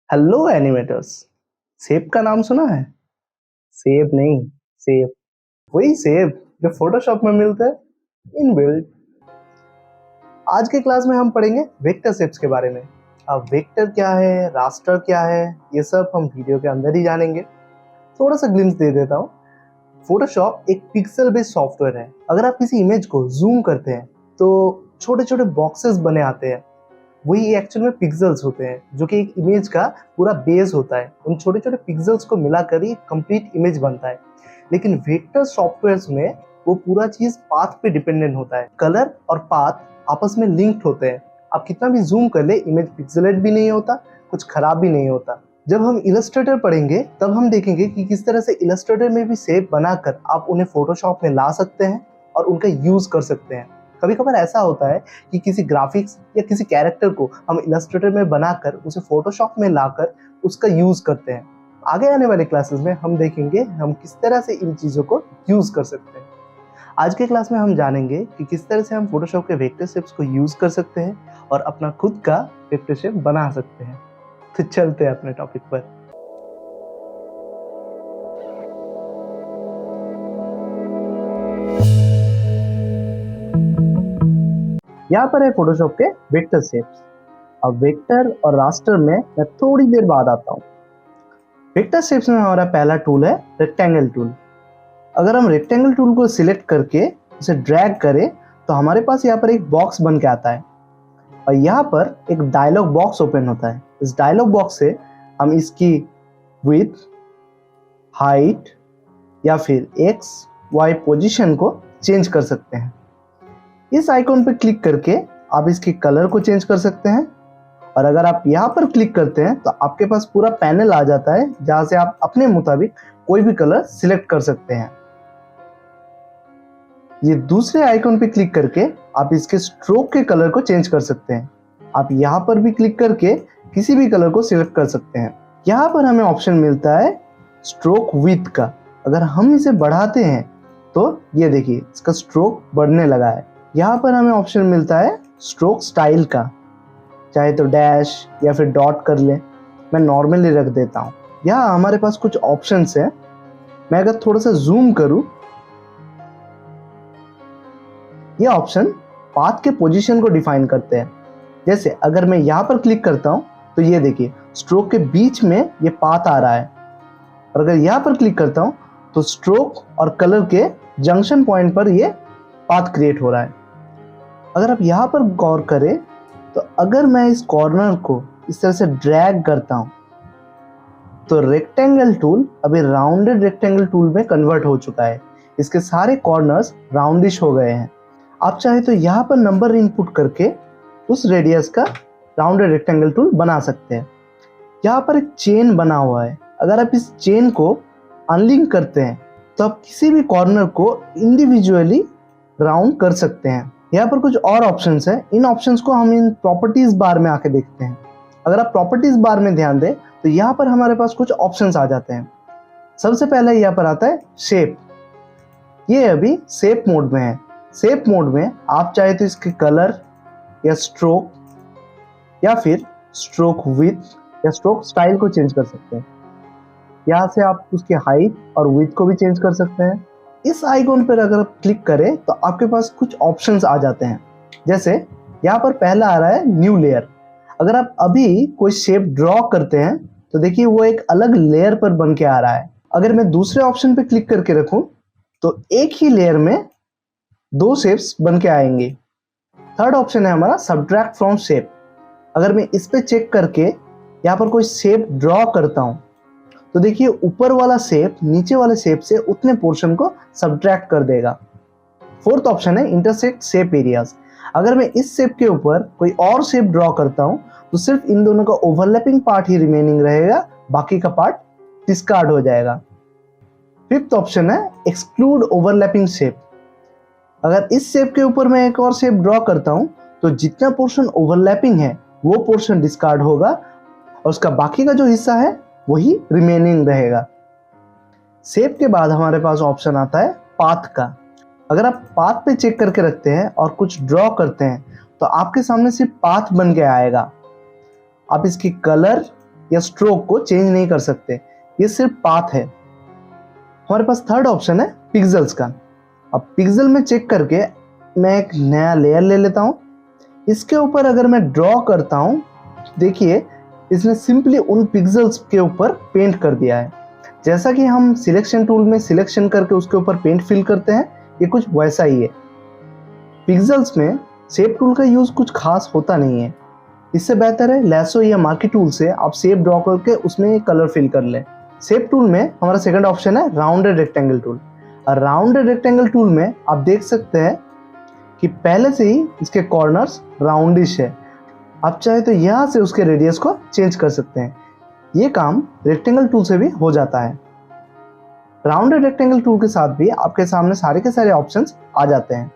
Hello animators. सेब का नाम सुना है? सेब नहीं, सेब, वही सेब जो फोटोशॉप में मिलता है इनबिल्ट। आज के क्लास में हम पढ़ेंगे वेक्टर शेप्स के बारे में। अब वेक्टर क्या है, रास्टर क्या है, ये सब हम वीडियो के अंदर ही जानेंगे। थोड़ा सा ग्लिम्स दे देता हूँ। फोटोशॉप एक पिक्सल बेस्ड सॉफ्टवेयर है। अगर आप किसी इमेज को जूम करते हैं तो छोटे छोटे बॉक्सेस बने आते हैं। वही एक्चुअल में पिक्सेल्स होते हैं जो कि एक इमेज का पूरा बेस होता है। उन छोटे छोटे पिक्सेल्स को मिलाकर ही कंप्लीट इमेज बनता है। लेकिन वेक्टर सॉफ्टवेयर्स में वो पूरा चीज पाथ पे डिपेंडेंट होता है। कलर और पाथ आपस में लिंक्ड होते हैं। आप कितना भी जूम कर ले, इमेज पिक्सेलेट भी नहीं होता, कुछ खराब भी नहीं होता। जब हम इलस्ट्रेटर पढ़ेंगे तब हम देखेंगे कि किस तरह से इलस्ट्रेटर में भी शेप बनाकर आप उन्हें फोटोशॉप में ला सकते हैं और उनका यूज कर सकते हैं। कभी कभार ऐसा होता है कि किसी ग्राफिक्स या किसी कैरेक्टर को हम इलस्ट्रेटर में बनाकर उसे फोटोशॉप में लाकर उसका यूज करते हैं। आगे आने वाले क्लासेस में हम देखेंगे हम किस तरह से इन चीज़ों को यूज कर सकते हैं। आज के क्लास में हम जानेंगे कि किस तरह से हम फोटोशॉप के वेक्टर शेप्स को यूज कर सकते हैं और अपना खुद का वेक्टर शेप बना सकते हैं। तो चलते हैं अपने टॉपिक पर। यहाँ पर है फोटोशॉप के वेक्टर शेप्स। अब वेक्टर और रास्टर में मैं थोड़ी देर बाद आता हूँ। वेक्टर शेप्स में हमारा पहला टूल है रेक्टेंगल टूल। अगर हम रेक्टेंगल टूल को सिलेक्ट करके उसे ड्रैग करें तो हमारे पास यहाँ पर एक बॉक्स बन के आता है और यहाँ पर एक डायलॉग बॉक्स ओपन होता है। इस डायलॉग बॉक्स से हम इसकी विड्थ, हाइट या फिर एक्स वाई पोजीशन को चेंज कर सकते हैं। इस आइकॉन पर क्लिक करके आप इसकी कलर को चेंज कर सकते हैं और अगर आप यहाँ पर क्लिक करते हैं तो आपके पास पूरा पैनल आ जाता है जहाँ से आप अपने मुताबिक कोई भी कलर सिलेक्ट कर सकते हैं। ये दूसरे आइकॉन पे क्लिक करके आप इसके स्ट्रोक के कलर को चेंज कर सकते हैं। आप यहाँ पर भी क्लिक करके किसी भी कलर को सिलेक्ट कर सकते हैं। यहाँ पर हमें ऑप्शन मिलता है स्ट्रोक विड्थ का। अगर हम इसे बढ़ाते हैं तो ये देखिए इसका स्ट्रोक बढ़ने लगा है। यहाँ पर हमें ऑप्शन मिलता है स्ट्रोक स्टाइल का, चाहे तो डैश या फिर डॉट कर ले। मैं नॉर्मली रख देता हूँ। यहाँ हमारे पास कुछ ऑप्शंस हैं। मैं अगर थोड़ा सा जूम करूँ, ये ऑप्शन पाथ के पोजीशन को डिफाइन करते हैं। जैसे अगर मैं यहाँ पर क्लिक करता हूँ तो ये देखिए स्ट्रोक के बीच में ये पाथ आ रहा है और अगर यहाँ पर क्लिक करता हूँ तो स्ट्रोक और कलर के जंक्शन पॉइंट पर ये पाथ क्रिएट हो रहा है। अगर आप यहाँ पर गौर करें तो अगर मैं इस कॉर्नर को इस तरह से ड्रैग करता हूँ तो रेक्टेंगल टूल अभी राउंडेड रेक्टेंगल टूल में कन्वर्ट हो चुका है। इसके सारे कॉर्नर्स राउंडिश हो गए हैं। आप चाहे तो यहाँ पर नंबर इनपुट करके उस रेडियस का राउंडेड रेक्टेंगल टूल बना सकते हैं। यहाँ पर एक चेन बना हुआ है। अगर आप इस चेन को अनलिंक करते हैं तो आप किसी भी कॉर्नर को इंडिविजुअली राउंड कर सकते हैं। यहाँ पर कुछ और ऑप्शंस हैं। इन ऑप्शंस को हम इन प्रॉपर्टीज बार में आके देखते हैं। अगर आप प्रॉपर्टीज बार में ध्यान दें तो यहाँ पर हमारे पास कुछ ऑप्शंस आ जाते हैं। सबसे पहले यहाँ पर आता है शेप। ये अभी शेप मोड में है। शेप मोड में आप चाहे तो इसके कलर या स्ट्रोक या फिर स्ट्रोक विड्थ या स्ट्रोक स्टाइल को चेंज कर सकते हैं। यहाँ से आप उसकी हाइट और विड्थ को भी चेंज कर सकते हैं। इस आइकॉन पर अगर आप क्लिक करें तो आपके पास कुछ ऑप्शंस आ जाते हैं। जैसे यहाँ पर पहला आ रहा है न्यू लेयर। अगर आप अभी कोई शेप ड्रॉ करते हैं तो देखिए वो एक अलग लेयर पर बन के आ रहा है। अगर मैं दूसरे ऑप्शन पे क्लिक करके रखूं तो एक ही लेयर में दो शेप्स बन के आएंगे। थर्ड ऑप्शन है हमारा सब्ट्रैक्ट फ्रॉम शेप। अगर मैं इस पे चेक करके यहाँ पर कोई शेप ड्रॉ करता हूँ तो देखिए ऊपर वाला शेप नीचे वाले शेप से उतने पोर्शन को सब्ट्रैक्ट कर देगा। फोर्थ ऑप्शन है इंटरसेक्ट शेप एरियाज। अगर मैं इस शेप के ऊपर कोई और शेप ड्रॉ करता हूँ तो सिर्फ इन दोनों का ओवरलैपिंग पार्ट ही रिमेनिंग रहेगा, बाकी का पार्ट डिस्कार्ड हो जाएगा। फिफ्थ ऑप्शन है एक्सक्लूड ओवरलैपिंग शेप। अगर इस शेप के ऊपर मैं एक और शेप ड्रॉ करता हूँ तो जितना पोर्शन ओवरलैपिंग है वो पोर्शन डिस्कार्ड होगा और उसका बाकी का जो हिस्सा है वही रिमेनिंग रहेगा। शेप के बाद हमारे पास ऑप्शन आता है पाथ का। अगर आप पाथ पे चेक करके रखते हैं और कुछ ड्रॉ करते हैं तो आपके सामने सिर्फ पाथ बन के आएगा। आप इसकी कलर या स्ट्रोक को चेंज नहीं कर सकते, ये सिर्फ पाथ है। हमारे पास थर्ड ऑप्शन है पिक्सेल्स का। अब पिक्सल में चेक करके मैं एक नया लेयर ले लेता हूँ। इसके ऊपर अगर मैं ड्रॉ करता हूँ, देखिए इसने सिंपली उन पिक्सेल्स के ऊपर पेंट कर दिया है। जैसा कि हम सिलेक्शन टूल में सिलेक्शन करके उसके ऊपर पेंट फिल करते हैं, ये कुछ वैसा ही है। पिक्सेल्स में शेप टूल का यूज कुछ खास होता नहीं है। इससे बेहतर है लैसो या मार्की टूल से आप शेप ड्रॉ करके उसमें कलर फिल कर लें। शेप टूल में हमारा सेकंड ऑप्शन है राउंडेड रेक्टेंगल टूल। और राउंडेड रेक्टेंगल टूल में आप देख सकते हैं कि पहले से ही इसके कॉर्नर्स राउंडिश है। आप चाहे तो यहाँ से उसके रेडियस को चेंज कर सकते हैं। ये काम रेक्टेंगल टूल से भी हो जाता है। राउंडेड रेक्टेंगल टूल के साथ भी आपके सामने सारे के सारे ऑप्शंस आ जाते हैं।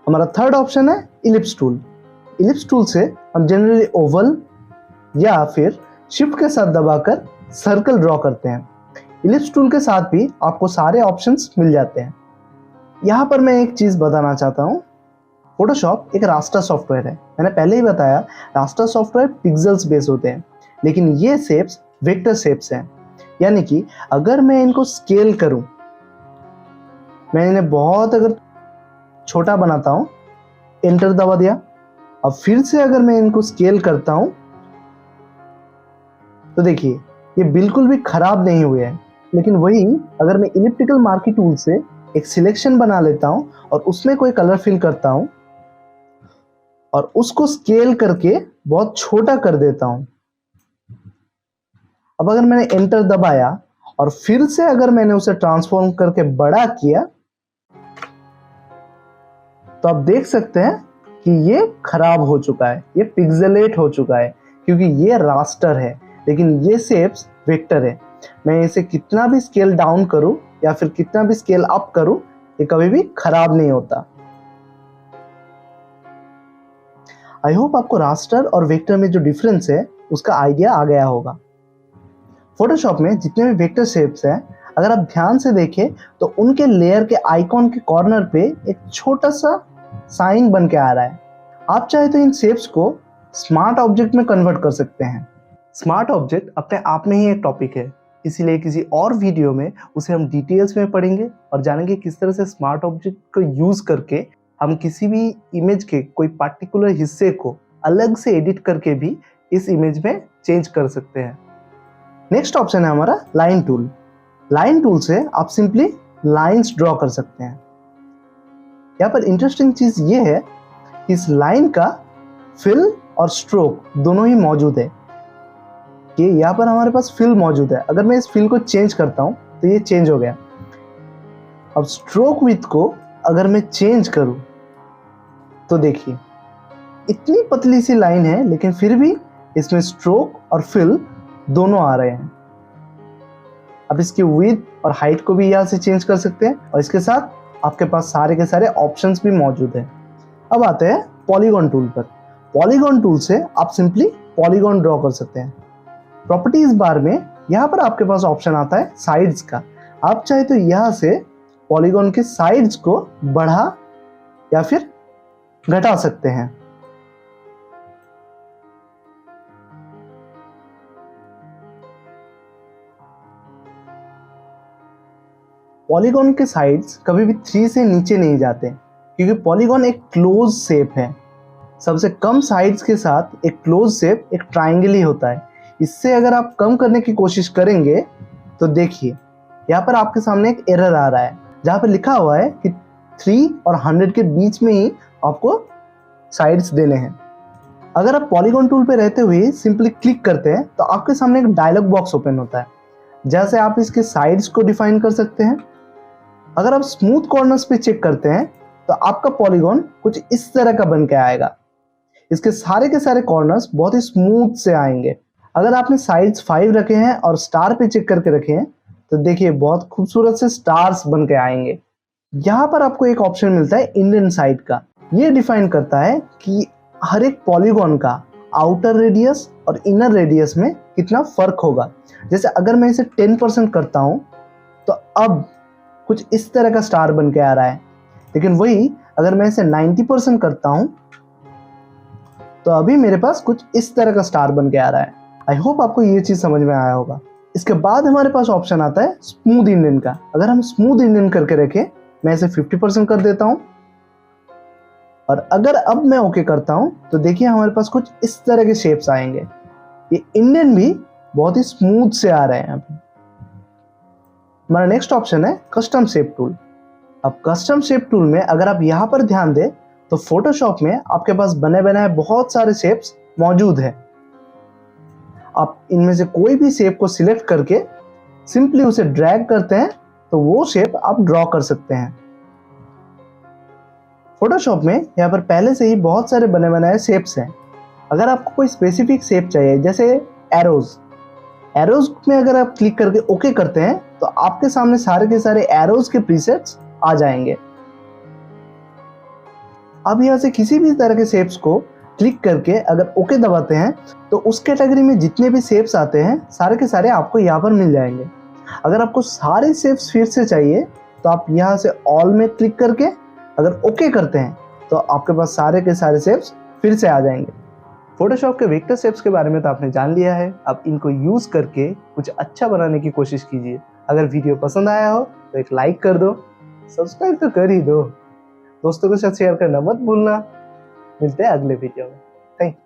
हमारा थर्ड ऑप्शन है इलिप्स टूल। इलिप्स टूल से हम जनरली ओवल या फिर शिफ्ट के साथ दबाकर सर्कल ड्रॉ करते हैं। इलिप्स टूल के साथ भी आपको सारे ऑप्शंस मिल जाते हैं। यहाँ पर मैं एक चीज़ बताना चाहता हूँ, फोटोशॉप एक रास्टर सॉफ्टवेयर है। मैंने पहले ही बताया रास्टर सॉफ्टवेयर पिक्सेल्स बेस होते हैं, लेकिन ये शेप्स वेक्टर शेप्स हैं। यानी कि अगर मैं इनको स्केल करूं, मैं इन्हें बहुत अगर छोटा बनाता हूं, एंटर दबा दिया, अब फिर से अगर मैं इनको स्केल करता हूं तो देखिए ये बिल्कुल भी खराब नहीं हुए हैं। लेकिन वही अगर मैं इलिप्टिकल मार्की टूल से एक सिलेक्शन बना लेता हूं और उसमें कोई कलर फिल करता हूं और उसको स्केल करके बहुत छोटा कर देता हूं, अब अगर मैंने एंटर दबाया और फिर से अगर मैंने उसे ट्रांसफॉर्म करके बड़ा किया, तो आप देख सकते हैं कि ये खराब हो चुका है, ये पिक्सेलेट हो चुका है, क्योंकि ये रास्टर है लेकिन ये शेप्स वेक्टर है। मैं इसे कितना भी स्केल डाउन करूं या फिर कितना भी स्केल अप करूं, ये कभी भी खराब नहीं होता। आई होप आपको रास्टर और वेक्टर में जो डिफरेंस है उसका आइडिया आ गया होगा। फोटोशॉप में जितने भी वेक्टर शेप्स हैं, अगर आप ध्यान से देखें तो उनके लेयर के आइकॉन के कॉर्नर पे एक छोटा सा साइन बन के आ रहा है। आप चाहे तो इन शेप्स को स्मार्ट ऑब्जेक्ट में कन्वर्ट कर सकते हैं। स्मार्ट ऑब्जेक्ट अपने आप में ही एक टॉपिक है, इसीलिए किसी और वीडियो में उसे हम डिटेल्स में पढ़ेंगे और जानेंगे किस तरह से स्मार्ट ऑब्जेक्ट को यूज करके हम किसी भी इमेज के कोई पार्टिकुलर हिस्से को अलग से एडिट करके भी इस इमेज में चेंज कर सकते हैं। नेक्स्ट ऑप्शन है हमारा लाइन टूल। लाइन टूल से आप सिंपली लाइंस ड्रॉ कर सकते हैं। यहाँ पर इंटरेस्टिंग चीज ये है कि इस लाइन का फिल और स्ट्रोक दोनों ही मौजूद है। कि यहाँ पर हमारे पास फिल मौजूद है, अगर मैं इस फिल को चेंज करता हूँ तो ये चेंज हो गया। अब स्ट्रोक विड्थ को अगर मैं चेंज करूँ तो देखिए इतनी पतली सी लाइन है, लेकिन फिर भी इसमें स्ट्रोक और फिल दोनों आ रहे हैं। अब इसकी विड्थ और हाइट को भी यहाँ से चेंज कर सकते हैं और इसके साथ आपके पास सारे के सारे ऑप्शंस भी मौजूद हैं। अब आते हैं पॉलीगॉन टूल पर। पॉलीगॉन टूल से आप सिंपली पॉलीगॉन ड्रॉ कर सकते हैं। प्रॉपर्टीज बार में यहाँ पर आपके पास ऑप्शन आता है साइड्स का। आप चाहे तो यहाँ से पॉलीगॉन के साइड्स को बढ़ा या फिर घटा सकते हैं। पॉलीगॉन के साइड्स कभी भी 3 से नीचे नहीं जाते, क्योंकि पॉलीगॉन एक क्लोज शेप है। सबसे कम साइड्स के साथ एक क्लोज शेप एक ट्राइंगल ही होता है। इससे अगर आप कम करने की कोशिश करेंगे तो देखिए यहाँ पर आपके सामने एक एरर आ रहा है, जहाँ पर लिखा हुआ है कि 3 और 100 के बीच में ही आपको साइड्स देने हैं। अगर आप पॉलीगॉन टूल पे रहते हुए सिंपली क्लिक करते हैं तो आपके सामने एक डायलॉग बॉक्स ओपन होता है, जैसे आप इसके साइड्स को डिफाइन कर सकते हैं। अगर आप स्मूथ कॉर्नर्स पे चेक करते हैं तो आपका पॉलीगॉन कुछ इस तरह का बन के आएगा। इसके सारे के सारे कॉर्नर्स बहुत ही स्मूथ से आएंगे। अगर आपने साइड्स 5 रखे हैं और स्टार पे चेक करके रखे हैं तो देखिए बहुत खूबसूरत से स्टार्स बन के आएंगे। यहाँ पर आपको एक ऑप्शन मिलता है इंडेंट साइड का। ये डिफाइन करता है कि हर एक पॉलीगॉन का आउटर रेडियस और इनर रेडियस में कितना फर्क होगा। जैसे अगर मैं इसे 10% करता हूँ तो अब कुछ इस तरह का स्टार बन के आ रहा है, लेकिन वही अगर मैं इसे 90% करता हूँ तो अभी मेरे पास कुछ इस तरह का स्टार बन के आ रहा है। आई होप आपको ये चीज समझ में आया होगा। इसके बाद हमारे पास ऑप्शन आता है स्मूथ इंडियन का। अगर हम स्मूथ इंडियन करके रखें, मैं इसे 50% कर देता हूं, और अगर अब मैं ओके करता हूं तो देखिए हमारे पास कुछ इस तरह के शेप्स आएंगे। ये इंडियन भी बहुत ही स्मूथ से आ रहे हैं। अभी हमारा नेक्स्ट ऑप्शन है कस्टम शेप टूल। अब कस्टम शेप टूल में अगर आप यहाँ पर ध्यान दें तो फोटोशॉप में आपके पास बने बनाए बहुत सारे शेप्स मौजूद है। आप इनमें से कोई भी शेप को सिलेक्ट करके सिंपली उसे ड्रैग करते हैं तो वो शेप आप ड्रॉ कर सकते हैं। फोटोशॉप में यहाँ पर पहले से ही बहुत सारे बने बनाए शेप्स हैं। अगर आपको कोई स्पेसिफिक शेप चाहिए, जैसे एरोज में अगर आप क्लिक करके ओके करते हैं तो आपके सामने सारे के सारे एरोज के प्रीसेट्स आ जाएंगे। अब यहाँ से किसी भी तरह के शेप्स को क्लिक करके अगर ओके दबाते हैं तो उस कैटेगरी में जितने भी शेप्स आते हैं सारे के सारे आपको यहाँ पर मिल जाएंगे। अगर आपको सारे शेप्स फिर से चाहिए तो आप यहाँ से ऑल में क्लिक करके अगर ओके करते हैं तो आपके पास सारे के सारे शेप्स फिर से आ जाएंगे। फोटोशॉप के वेक्टर शेप्स के बारे में तो आपने जान लिया है। अब इनको यूज करके कुछ अच्छा बनाने की कोशिश कीजिए। अगर वीडियो पसंद आया हो तो एक लाइक कर दो, सब्सक्राइब तो कर ही दो, दोस्तों के साथ शेयर करना मत भूलना। मिलते हैं अगले वीडियो में। Thank you.